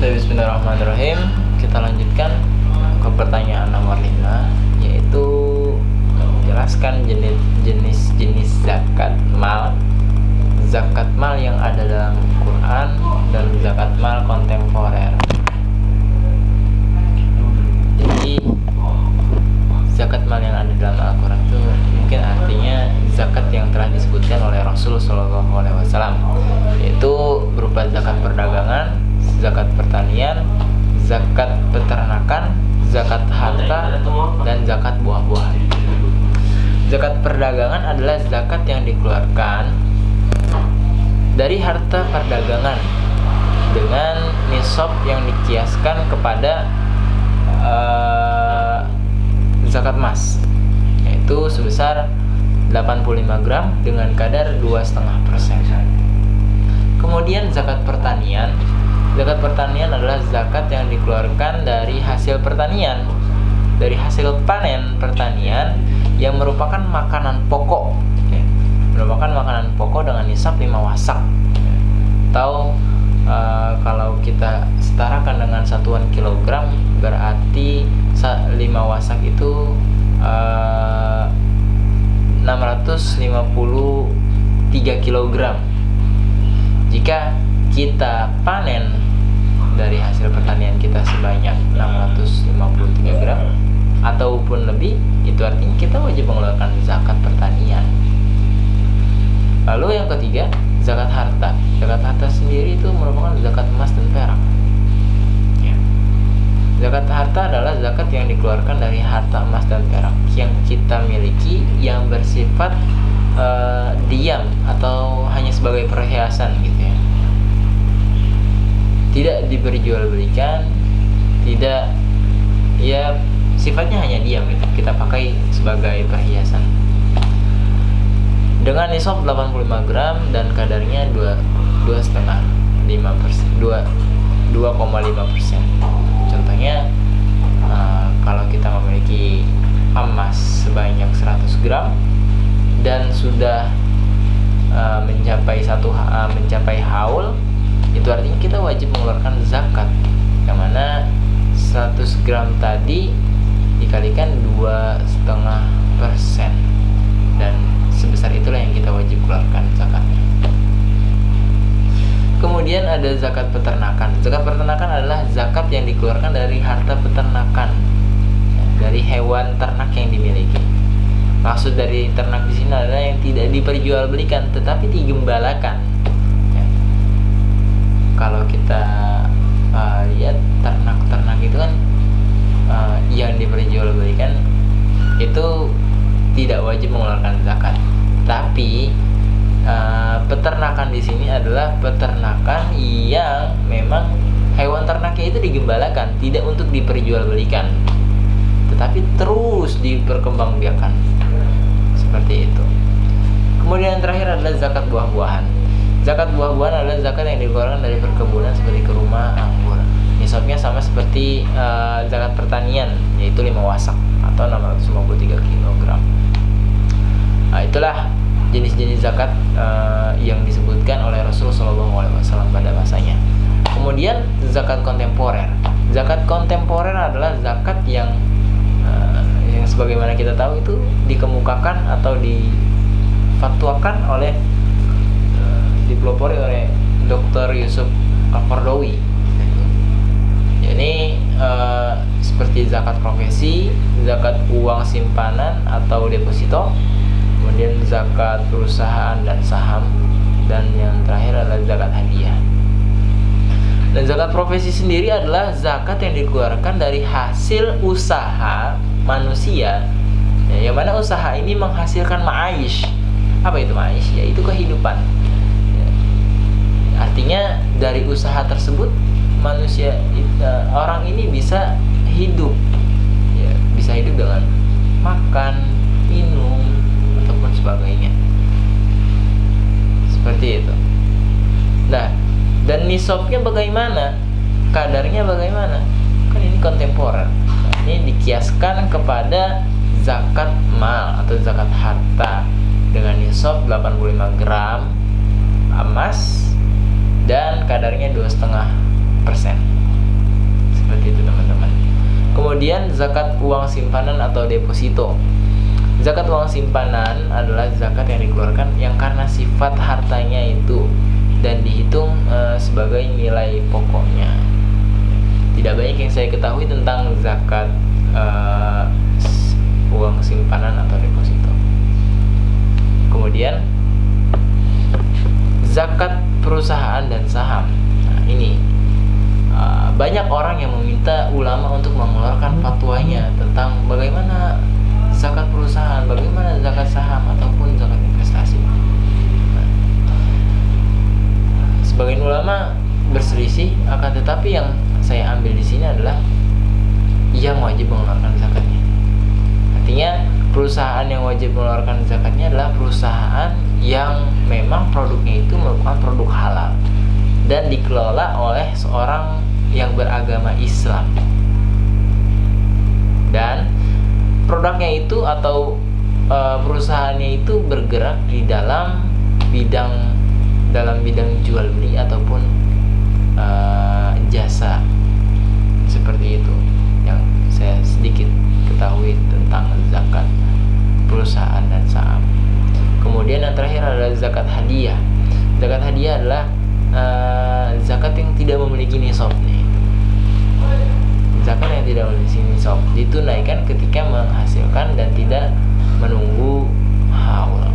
Bismillahirrahmanirrahim. Kita lanjutkan ke pertanyaan nomor 5, yaitu menjelaskan jenis zakat mal. Zakat mal yang ada dalam Quran dan zakat mal kontemporer. Jadi zakat mal yang ada dalam Al-Quran itu mungkin artinya zakat yang telah disebutkan oleh Rasul SAW, yaitu berupa zakat perdagangan, zakat pertanian, zakat peternakan, zakat harta, dan zakat buah-buahan. Zakat perdagangan adalah zakat yang dikeluarkan dari harta perdagangan dengan nisab yang dikiaskan kepada zakat emas, yaitu sebesar 85 gram dengan kadar 2,5%. Kemudian zakat pertanian. Zakat pertanian adalah zakat yang dikeluarkan dari hasil pertanian, dari hasil panen pertanian yang merupakan makanan pokok, merupakan makanan pokok dengan nisab 5 wasak, atau kalau kita setarakan dengan satuan kilogram, berarti 5 wasak itu 653 kilogram. Jika kita panen dari hasil pertanian kita sebanyak 653 gram ataupun lebih, itu artinya kita wajib mengeluarkan zakat pertanian. Lalu yang ketiga, zakat harta. Zakat harta sendiri itu merupakan zakat emas dan perak. Zakat harta adalah zakat yang dikeluarkan dari harta emas dan perak yang kita miliki, yang bersifat diam atau hanya sebagai perhiasan gitu ya. Tidak diperjualbelikan, tidak, ya sifatnya hanya diam gitu. Kita pakai sebagai perhiasan. Dengan nisab 85 gram dan kadarnya 2,5%. Contohnya, kalau kita memiliki emas sebanyak 100 gram dan sudah mencapai haul, itu artinya kita wajib mengeluarkan zakat, yang mana 100 gram tadi dikalikan 2,5%, dan sebesar itulah yang kita wajib keluarkan zakatnya. Kemudian ada zakat peternakan. Zakat peternakan adalah zakat yang dikeluarkan dari harta peternakan, dari hewan ternak yang dimiliki. Maksud dari ternak di sini adalah yang tidak diperjualbelikan tetapi digembalakan. Kalau kita lihat ternak-ternak itu kan yang diperjualbelikan itu tidak wajib mengeluarkan zakat. Tapi peternakan di sini adalah peternakan yang memang hewan ternaknya itu digembalakan, tidak untuk diperjualbelikan, tetapi terus diperkembangbiakan, seperti itu. Kemudian yang terakhir adalah zakat buah-buahan. Zakat buah-buahan adalah zakat yang dikeluarkan dari perkebunan seperti kurma, anggur. Nisabnya sama seperti zakat pertanian, yaitu 5 wasak atau 653 kg. Nah, itulah jenis-jenis zakat yang disebutkan oleh Rasulullah SAW pada masanya. Kemudian zakat kontemporer. Zakat kontemporer adalah zakat yang sebagaimana kita tahu itu dikemukakan atau difatwakan oleh dipelopori oleh Dr. Yusuf Al-Qaradawi. Ini seperti zakat profesi, zakat uang simpanan atau deposito, kemudian zakat perusahaan dan saham, dan yang terakhir adalah zakat hadiah. Dan zakat profesi sendiri adalah zakat yang dikeluarkan dari hasil usaha manusia, yang mana usaha ini menghasilkan ma'aish. Apa itu ma'aish? Yaitu kehidupan. Artinya dari usaha tersebut manusia, orang ini bisa hidup, bisa hidup dengan makan, minum, ataupun sebagainya, seperti itu. Nah, dan nisabnya bagaimana, kadarnya bagaimana? Kan ini kontemporer. Nah, ini dikiaskan kepada zakat mal atau zakat harta dengan nisab 85 gram emas dan kadarnya 2,5 Seperti itu teman-teman. Kemudian zakat uang simpanan atau deposito. Zakat uang simpanan adalah zakat yang dikeluarkan yang karena sifat hartanya itu dan dihitung sebagai nilai pokoknya. Tidak banyak yang saya ketahui tentang zakat uang simpanan atau deposito. Kemudian zakat perusahaan dan saham. Nah, ini banyak orang yang meminta ulama untuk mengeluarkan fatwanya tentang bagaimana zakat perusahaan, bagaimana zakat saham ataupun zakat investasi. Nah, sebagian ulama berselisih, akan tetapi yang saya ambil di sini adalah yang wajib mengeluarkan zakatnya. Artinya perusahaan yang wajib mengeluarkan zakatnya adalah perusahaan yang memang produknya itu merupakan produk halal dan dikelola oleh seorang yang beragama Islam, dan produknya itu atau perusahaannya itu bergerak di dalam bidang jual beli ataupun jasa. Seperti itu yang saya sedikit ketahui tentang zakat perusahaan dan saham. Kemudian yang terakhir adalah zakat hadiah. Zakat hadiah adalah zakat yang tidak memiliki nisab nih. Zakat yang tidak memiliki nisab ditunaikan ketika menghasilkan dan tidak menunggu haul.